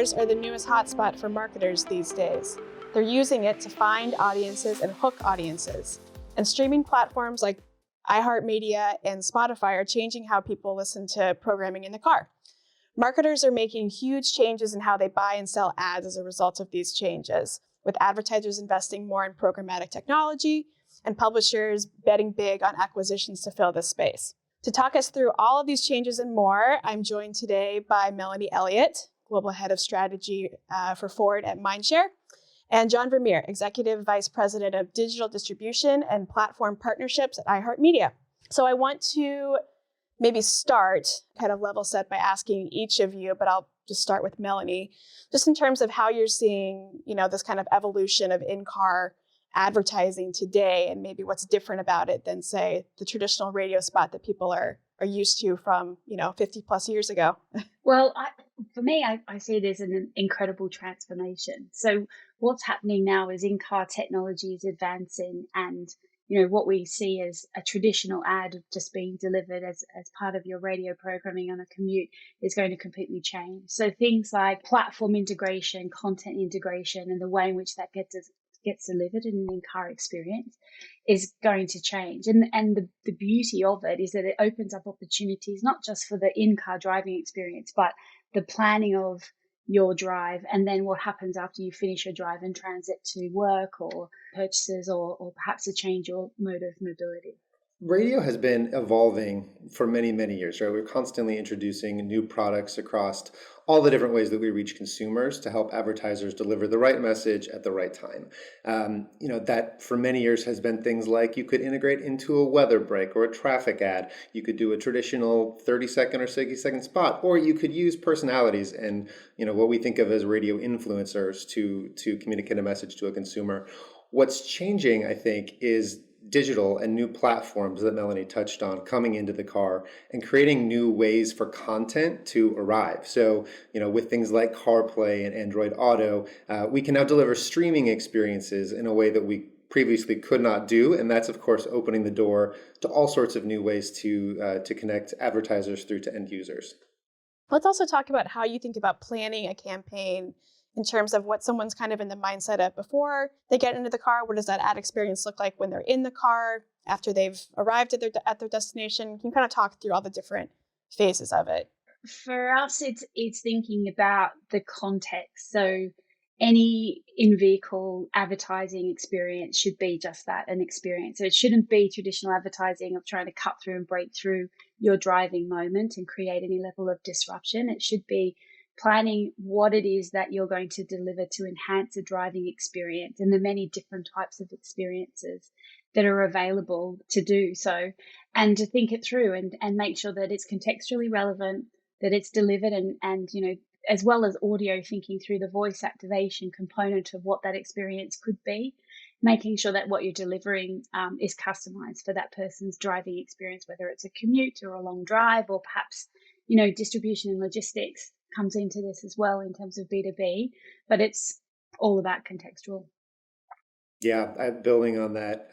cars are the newest hotspot for marketers these days. They're using it to find audiences and hook audiences. And streaming platforms like iHeartMedia and Spotify are changing how people listen to programming in the car. Marketers are making huge changes in how they buy and sell ads as a result of these changes, with advertisers investing more in programmatic technology and publishers betting big on acquisitions to fill this space. To talk us through all of these changes and more, I'm joined today by Melanie Elliott, Global Head of Strategy for Ford at Mindshare, and John Vermeer, Executive Vice President of Digital Distribution and Platform Partnerships at iHeartMedia. So I want to maybe start kind of level set by asking each of you, but I'll just start with Melanie, just in terms of how you're seeing, this kind of evolution of in-car advertising today and maybe what's different about it than, say, the traditional radio spot that people are used to from, 50 plus years ago. Well, for me, I see it as an incredible transformation. So what's happening now is in-car technology is advancing, and what we see as a traditional ad just being delivered as part of your radio programming on a commute is going to completely change. So things like platform integration, content integration, and the way in which that gets delivered in an in-car experience is going to change. And the beauty of it is that it opens up opportunities, not just for the in-car driving experience, but the planning of your drive and then what happens after you finish your drive and transit to work or purchases or perhaps a change your mode of mobility. Radio has been evolving for many, many years, right? We're constantly introducing new products across all the different ways that we reach consumers to help advertisers deliver the right message at the right time. That for many years has been things like you could integrate into a weather break or a traffic ad. You could do a traditional 30-second or 60-second spot, or you could use personalities and, what we think of as radio influencers to communicate a message to a consumer. What's changing, I think, is digital and new platforms that Melanie touched on coming into the car and creating new ways for content to arrive. So, with things like CarPlay and Android Auto, we can now deliver streaming experiences in a way that we previously could not do. And that's, of course, opening the door to all sorts of new ways to connect advertisers through to end users. Let's also talk about how you think about planning a campaign in terms of what someone's kind of in the mindset of before they get into the car. What does that ad experience look like when they're in the car, after they've arrived at their destination? Can you kind of talk through all the different phases of it? For us, it's thinking about the context. So any in-vehicle advertising experience should be just that, an experience. So it shouldn't be traditional advertising of trying to cut through and break through your driving moment and create any level of disruption. It should be planning what it is that you're going to deliver to enhance a driving experience and the many different types of experiences that are available to do so, and to think it through and make sure that it's contextually relevant, that it's delivered and as well as audio, thinking through the voice activation component of what that experience could be, making sure that what you're delivering is customized for that person's driving experience, whether it's a commute or a long drive or perhaps, distribution and logistics comes into this as well in terms of B2B, but it's all about contextual. Yeah, building on that,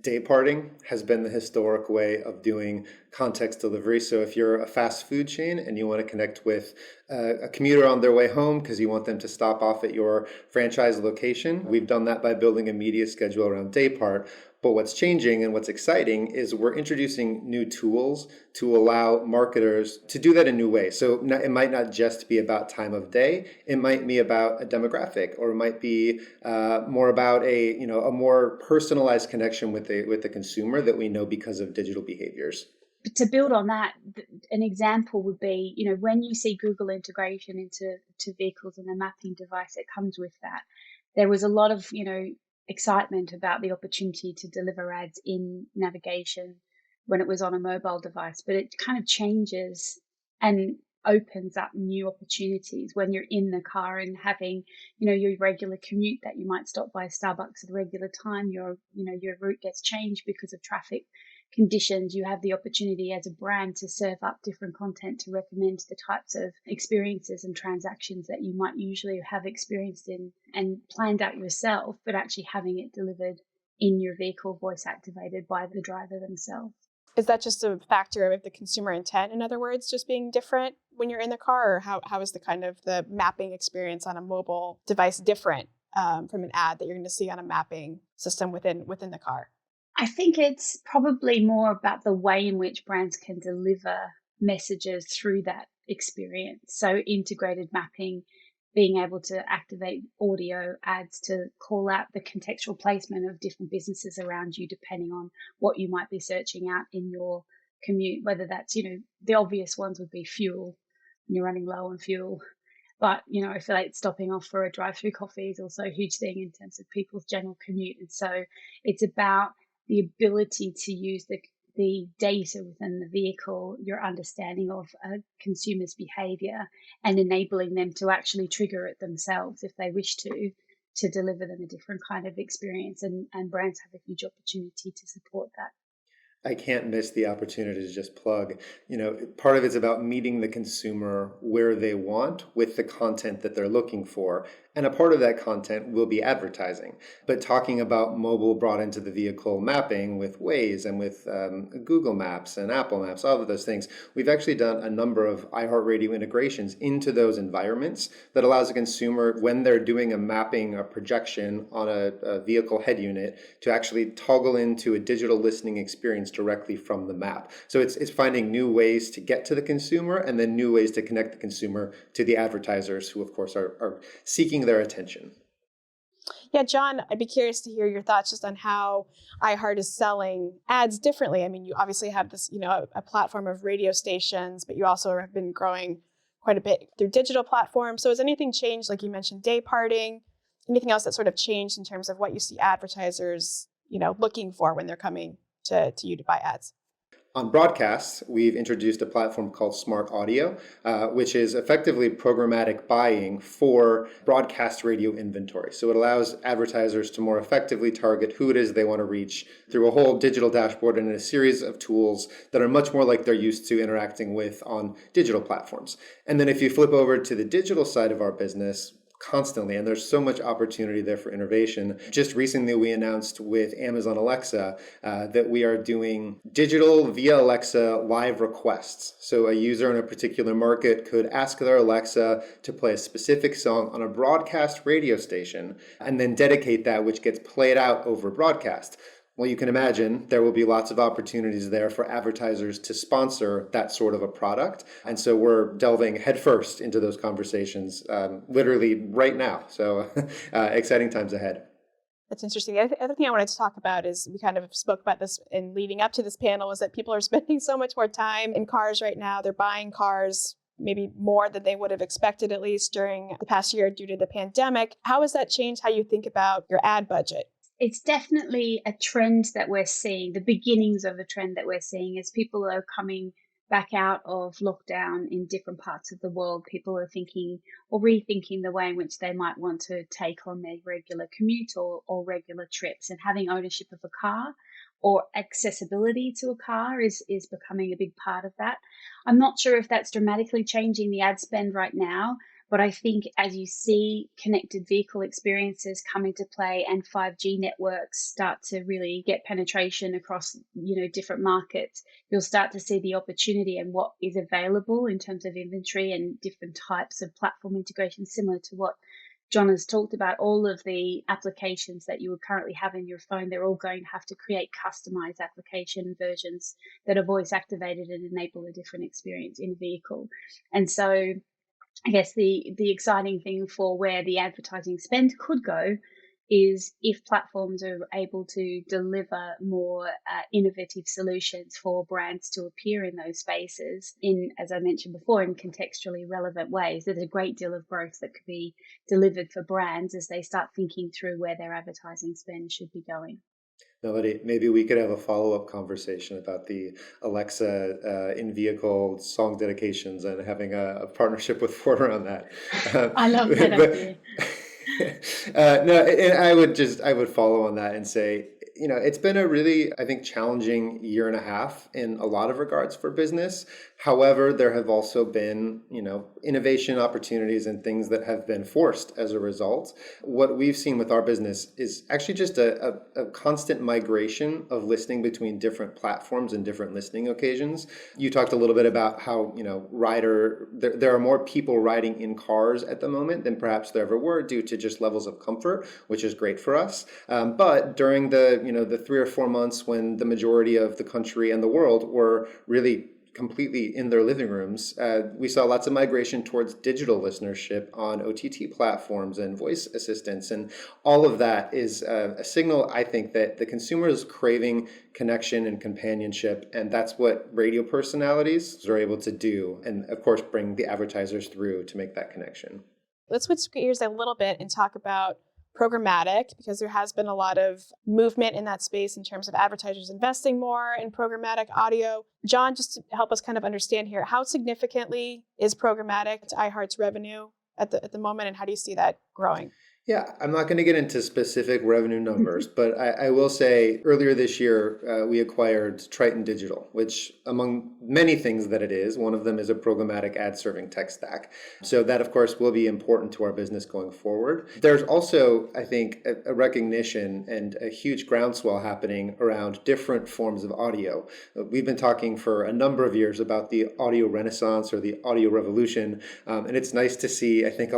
day parting has been the historic way of doing context delivery. So if you're a fast food chain and you want to connect with a commuter on their way home because you want them to stop off at your franchise location, we've done that by building a media schedule around day part. But what's changing and what's exciting is we're introducing new tools to allow marketers to do that in new ways. So it might not just be about time of day. It might be about a demographic, or it might be more about a more personalized connection with the consumer that we know because of digital behaviors. To build on that, an example would be, when you see Google integration into vehicles and the mapping device that comes with that, there was a lot of, excitement about the opportunity to deliver ads in navigation when it was on a mobile device, but it kind of changes and opens up new opportunities when you're in the car and having, your regular commute that you might stop by Starbucks at a regular time. Your route gets changed because of traffic conditions. You have the opportunity as a brand to serve up different content to recommend the types of experiences and transactions that you might usually have experienced in and planned out yourself, but actually having it delivered in your vehicle, voice activated by the driver themselves. Is that just a factor of the consumer intent, in other words, just being different when you're in the car? Or how is the kind of the mapping experience on a mobile device different from an ad that you're going to see on a mapping system within the car? I think it's probably more about the way in which brands can deliver messages through that experience. So integrated mapping, being able to activate audio ads to call out the contextual placement of different businesses around you, depending on what you might be searching out in your commute, whether that's, the obvious ones would be fuel, and you're running low on fuel. But, I feel like stopping off for a drive-through coffee is also a huge thing in terms of people's general commute. And so it's about the ability to use the data within the vehicle, your understanding of a consumer's behavior, and enabling them to actually trigger it themselves if they wish to deliver them a different kind of experience. And brands have a huge opportunity to support that. I can't miss the opportunity to just plug. Part of it's about meeting the consumer where they want with the content that they're looking for. And a part of that content will be advertising. But talking about mobile brought into the vehicle mapping with Waze and with Google Maps and Apple Maps, all of those things, we've actually done a number of iHeartRadio integrations into those environments that allows a consumer, when they're doing a mapping, a projection on a vehicle head unit, to actually toggle into a digital listening experience directly from the map. So it's finding new ways to get to the consumer and then new ways to connect the consumer to the advertisers who, of course, are seeking their attention. Yeah, John, I'd be curious to hear your thoughts just on how iHeart is selling ads differently. I mean, you obviously have this, a platform of radio stations, but you also have been growing quite a bit through digital platforms. So has anything changed? Like you mentioned, day parting, anything else that sort of changed in terms of what you see advertisers, looking for when they're coming to you to buy ads? On broadcasts, we've introduced a platform called Smart Audio, which is effectively programmatic buying for broadcast radio inventory. So it allows advertisers to more effectively target who it is they want to reach through a whole digital dashboard and a series of tools that are much more like they're used to interacting with on digital platforms. And then if you flip over to the digital side of our business, constantly, and there's so much opportunity there for innovation. Just recently, we announced with Amazon Alexa that we are doing digital via Alexa live requests. So a user in a particular market could ask their Alexa to play a specific song on a broadcast radio station and then dedicate that, which gets played out over broadcast. Well, you can imagine there will be lots of opportunities there for advertisers to sponsor that sort of a product. And so we're delving headfirst into those conversations literally right now. So exciting times ahead. That's interesting. The other thing I wanted to talk about is we kind of spoke about this in leading up to this panel, is that people are spending so much more time in cars right now. They're buying cars maybe more than they would have expected, at least during the past year due to the pandemic. How has that changed how you think about your ad budget? It's definitely a trend that we're seeing, the beginnings of a trend that we're seeing as people are coming back out of lockdown in different parts of the world. People are thinking or rethinking the way in which they might want to take on their regular commute or regular trips, and having ownership of a car or accessibility to a car is becoming a big part of that. I'm not sure if that's dramatically changing the ad spend right now, but I think as you see connected vehicle experiences come into play and 5G networks start to really get penetration across, different markets, you'll start to see the opportunity and what is available in terms of inventory and different types of platform integration, similar to what John has talked about. All of the applications that you would currently have in your phone, they're all going to have to create customized application versions that are voice activated and enable a different experience in a vehicle. And so I guess the exciting thing for where the advertising spend could go is if platforms are able to deliver more innovative solutions for brands to appear in those spaces in, as I mentioned before, in contextually relevant ways. There's a great deal of growth that could be delivered for brands as they start thinking through where their advertising spend should be going. Melody, maybe we could have a follow-up conversation about the Alexa in-vehicle song dedications and having a partnership with Ford around that. I love that idea. No, and I would follow on that and say, it's been a really, I think, challenging year and a half in a lot of regards for business. However, there have also been, innovation opportunities and things that have been forced as a result. What we've seen with our business is actually just a constant migration of listening between different platforms and different listening occasions. You talked a little bit about how, there are more people riding in cars at the moment than perhaps there ever were due to just levels of comfort, which is great for us. But during the 3 or 4 months when the majority of the country and the world were really completely in their living rooms, we saw lots of migration towards digital listenership on OTT platforms and voice assistants. And all of that is a signal, I think, that the consumer is craving connection and companionship. And that's what radio personalities are able to do. And of course, bring the advertisers through to make that connection. Let's switch gears a little bit and talk about programmatic, because there has been a lot of movement in that space in terms of advertisers investing more in programmatic audio. John, just to help us kind of understand here, how significantly is programmatic to iHeart's revenue at the moment, and how do you see that growing? Yeah, I'm not going to get into specific revenue numbers, but I will say earlier this year, we acquired Triton Digital, which among many things that it is, one of them is a programmatic ad serving tech stack. So that, of course, will be important to our business going forward. There's also, I think, a recognition and a huge groundswell happening around different forms of audio. We've been talking for a number of years about the audio renaissance or the audio revolution, and it's nice to see, I think,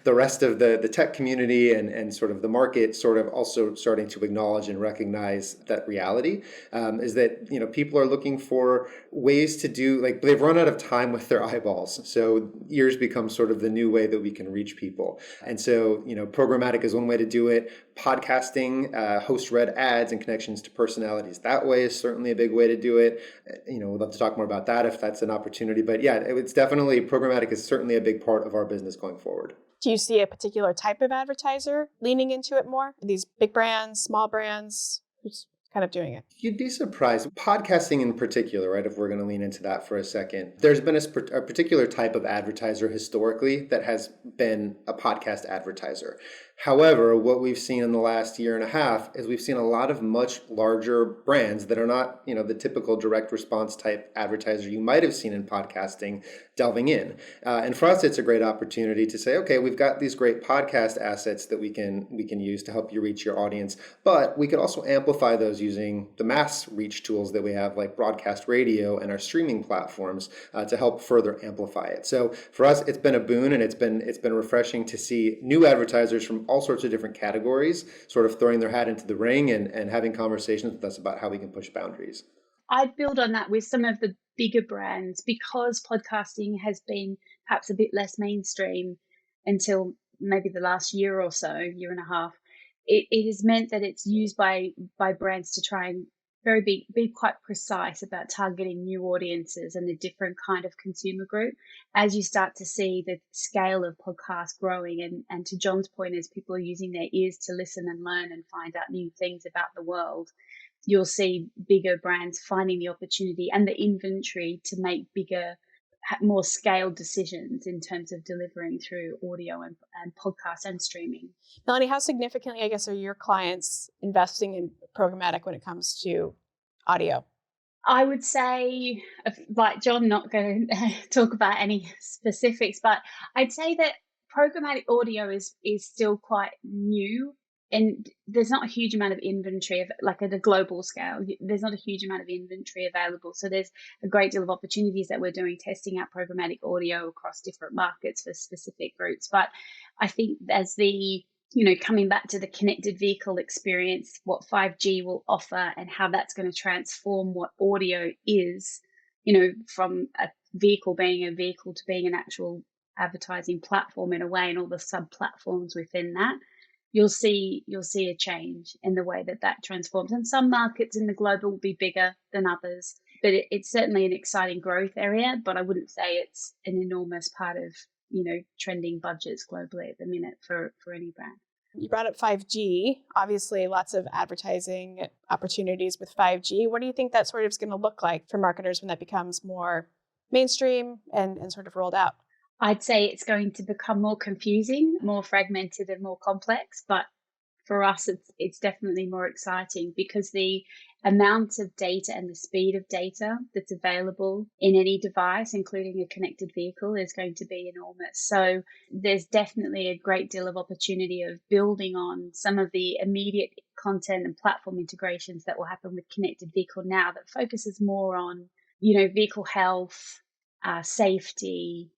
the rest of the tech community and sort of the market sort of also starting to acknowledge and recognize that reality, is that, people are looking for ways to do, like, they've run out of time with their eyeballs. So ears become sort of the new way that we can reach people. And so, programmatic is one way to do it. Podcasting, host-read ads and connections to personalities that way is certainly a big way to do it. We'd love to talk more about that if that's an opportunity. But yeah, it's definitely, programmatic is certainly a big part of our business going forward. Do you see a particular type of advertiser leaning into it more? These big brands, small brands? Who's kind of doing it? You'd be surprised. Podcasting in particular, right, if we're going to lean into that for a second. There's been a particular type of advertiser historically that has been a podcast advertiser. However, what we've seen in the last year and a half is we've seen a lot of much larger brands that are not, the typical direct response type advertiser you might have seen in podcasting delving in. And for us, it's a great opportunity to say, okay, we've got these great podcast assets that we can use to help you reach your audience, but we could also amplify those using the mass reach tools that we have, like broadcast radio and our streaming platforms, to help further amplify it. So for us, it's been a boon, and it's been refreshing to see new advertisers from all sorts of different categories sort of throwing their hat into the ring and having conversations with us about how we can push boundaries. I'd build on that with some of the bigger brands, because podcasting has been perhaps a bit less mainstream until maybe the last year or so, year and a half. It has meant that it's used by brands to try and be quite precise about targeting new audiences and a different kind of consumer group. As you start to see the scale of podcasts growing, and to John's point, as people are using their ears to listen and learn and find out new things about the world, you'll see bigger brands finding the opportunity and the inventory to make bigger, more scaled decisions in terms of delivering through audio and podcast and streaming. Melanie, how significantly, I guess, are your clients investing in programmatic when it comes to audio? I would say, like John, not going to talk about any specifics, but I'd say that programmatic audio is still quite new. And there's not a huge amount of inventory, like at a global scale, there's not a huge amount of inventory available. So there's a great deal of opportunities that we're doing, testing out programmatic audio across different markets for specific groups. But I think as coming back to the connected vehicle experience, what 5G will offer and how that's going to transform what audio is, from a vehicle being a vehicle to being an actual advertising platform in a way, and all the sub platforms within that. You'll see a change in the way that transforms. And some markets in the global will be bigger than others, but it's certainly an exciting growth area. But I wouldn't say it's an enormous part of trending budgets globally at the minute for any brand. You brought up 5G. Obviously, lots of advertising opportunities with 5G. What do you think that sort of is going to look like for marketers when that becomes more mainstream and sort of rolled out? I'd say it's going to become more confusing, more fragmented and more complex, but for us, it's definitely more exciting because the amount of data and the speed of data that's available in any device, including a connected vehicle, is going to be enormous. So there's definitely a great deal of opportunity of building on some of the immediate content and platform integrations that will happen with connected vehicle now that focuses more on, vehicle health, safety,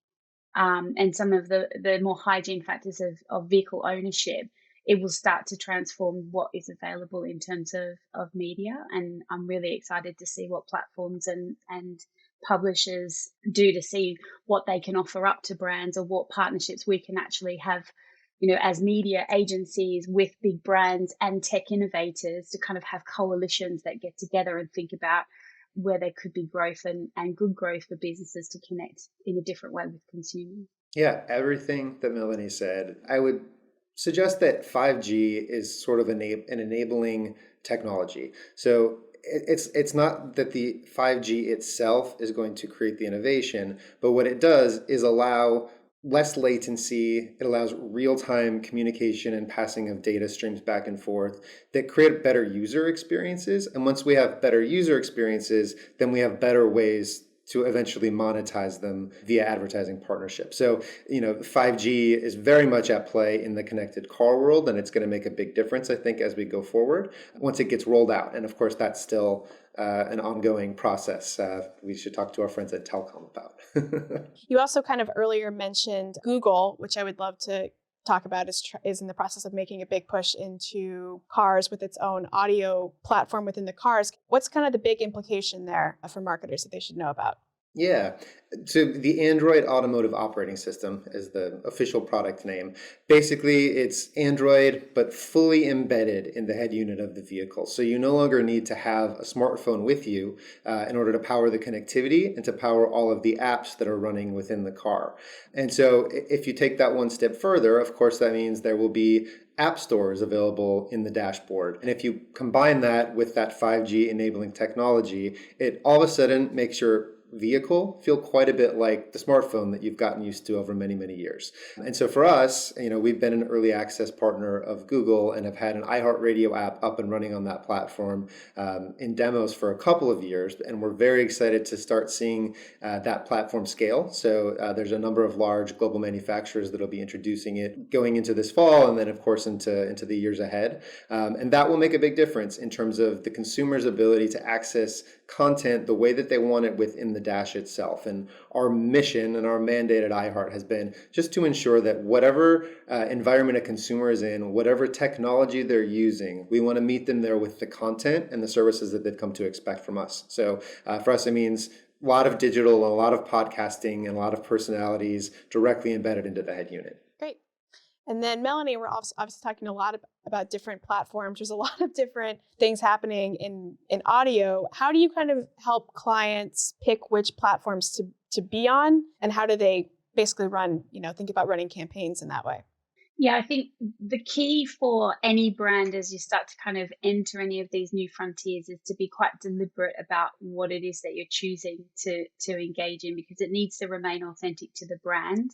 and some of the more hygiene factors of vehicle ownership. It will start to transform what is available in terms of media. And I'm really excited to see what platforms and publishers do to see what they can offer up to brands, or what partnerships we can actually have, as media agencies with big brands and tech innovators, to kind of have coalitions that get together and think about where there could be growth and good growth for businesses to connect in a different way with consumers. Yeah, everything that Melanie said. I would suggest that 5G is sort of an enabling technology. So it's not that the 5G itself is going to create the innovation, but what it does is allow less latency. It allows real-time communication and passing of data streams back and forth that create better user experiences. And once we have better user experiences, then we have better ways to eventually monetize them via advertising partnerships. So, 5G is very much at play in the connected car world, and it's going to make a big difference, I think, as we go forward, once it gets rolled out. And of course, that's still an ongoing process. We should talk to our friends at Telcom about. You also kind of earlier mentioned Google, which I would love to talk about, is in the process of making a big push into cars with its own audio platform within the cars. What's kind of the big implication there for marketers that they should know about? Yeah. So the Android Automotive Operating System is the official product name. Basically, it's Android, but fully embedded in the head unit of the vehicle. So you no longer need to have a smartphone with you in order to power the connectivity and to power all of the apps that are running within the car. And so if you take that one step further, of course, that means there will be app stores available in the dashboard. And if you combine that with that 5G enabling technology, it all of a sudden makes your vehicle feel quite a bit like the smartphone that you've gotten used to over many, many years. And so for us, we've been an early access partner of Google and have had an iHeartRadio app up and running on that platform in demos for a couple of years. And we're very excited to start seeing that platform scale. So there's a number of large global manufacturers that will be introducing it going into this fall, and then of course into the years ahead. And that will make a big difference in terms of the consumer's ability to access content the way that they want it within the dash itself. And our mission and our mandate at iHeart has been just to ensure that whatever environment a consumer is in, whatever technology they're using, we want to meet them there with the content and the services that they've come to expect from us. So for us, it means a lot of digital, a lot of podcasting, and a lot of personalities directly embedded into the head unit. Great. And then Melanie, we're obviously talking a lot about different platforms. There's a lot of different things happening in audio. How do you kind of help clients pick which platforms to be on, and how do they basically think about running campaigns in that way? Yeah, I think the key for any brand as you start to kind of enter any of these new frontiers is to be quite deliberate about what it is that you're choosing to engage in, because it needs to remain authentic to the brand.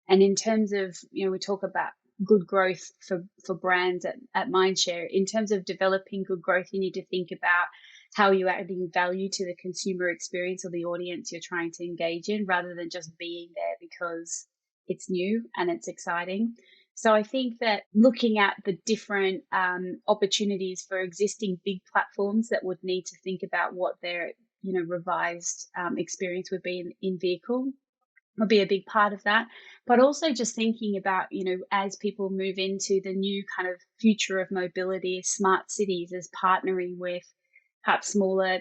And in terms of, we talk about good growth for brands at Mindshare. In terms of developing good growth, you need to think about how you're adding value to the consumer experience or the audience you're trying to engage in, rather than just being there because it's new and it's exciting. So I think that looking at the different opportunities for existing big platforms that would need to think about what their revised experience would be in vehicle will be a big part of that. But also just thinking about, as people move into the new kind of future of mobility, smart cities, as partnering with perhaps smaller,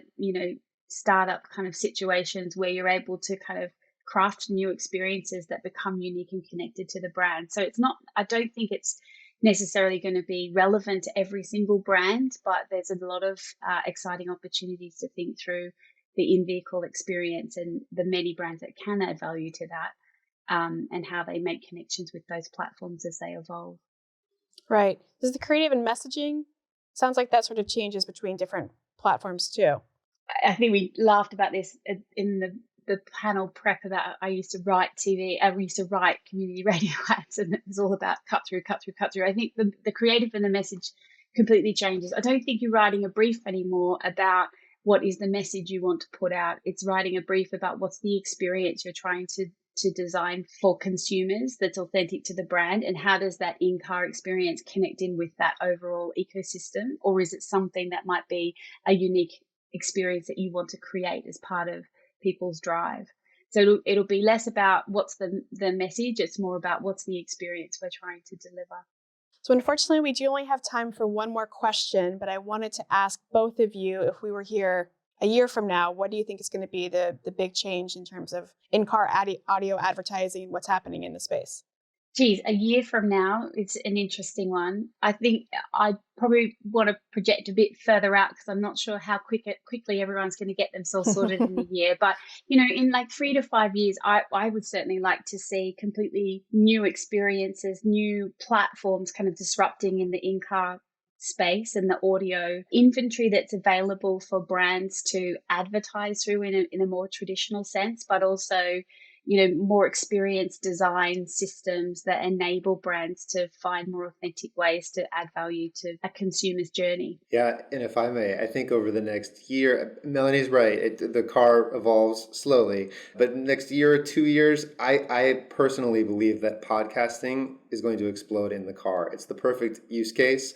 startup kind of situations where you're able to kind of craft new experiences that become unique and connected to the brand. So I don't think it's necessarily going to be relevant to every single brand, but there's a lot of exciting opportunities to think through the in-vehicle experience and the many brands that can add value to that, and how they make connections with those platforms as they evolve. Right. Does the creative and messaging, sounds like that sort of changes between different platforms too? I think we laughed about this in the the panel prep that I used to write community radio ads, and it was all about cut through. I think the creative and the message completely changes. I don't think you're writing a brief anymore about what is the message you want to put out. It's writing a brief about what's the experience you're trying to design for consumers that's authentic to the brand, and how does that in-car experience connect in with that overall ecosystem, or is it something that might be a unique experience that you want to create as part of people's drive? So it'll be less about what's the message, it's more about what's the experience we're trying to deliver. So unfortunately, we do only have time for one more question, but I wanted to ask both of you, if we were here a year from now, what do you think is going to be the big change in terms of in-car audio advertising and what's happening in the space? Geez, a year from now, it's an interesting one. I think I probably want to project a bit further out, because I'm not sure how quickly everyone's going to get themselves sorted in the year. But, in like 3 to 5 years, I would certainly like to see completely new experiences, new platforms kind of disrupting in the in-car space and the audio inventory that's available for brands to advertise through in a more traditional sense, but also more experienced design systems that enable brands to find more authentic ways to add value to a consumer's journey. Yeah, and if I may, I think over the next year, Melanie's right, the car evolves slowly, but next year or 2 years, I personally believe that podcasting is going to explode in the car. It's the perfect use case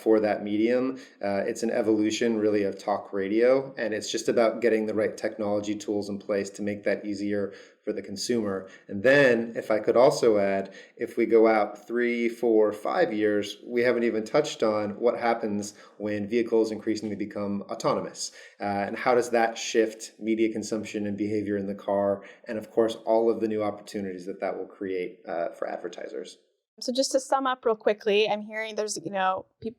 for that medium. It's an evolution really of talk radio, and it's just about getting the right technology tools in place to make that easier for the consumer. And then, if I could also add, if we go out 3, 4, 5 years, we haven't even touched on what happens when vehicles increasingly become autonomous. And how does that shift media consumption and behavior in the car? And of course, all of the new opportunities that will create for advertisers. So just to sum up real quickly, I'm hearing there's,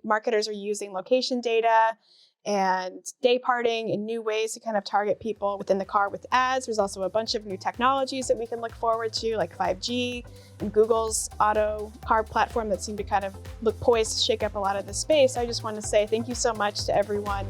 marketers are using location data and day parting and new ways to kind of target people within the car with ads. There's also a bunch of new technologies that we can look forward to, like 5G and Google's auto car platform that seem to kind of look poised to shake up a lot of the space. I just want to say thank you so much to everyone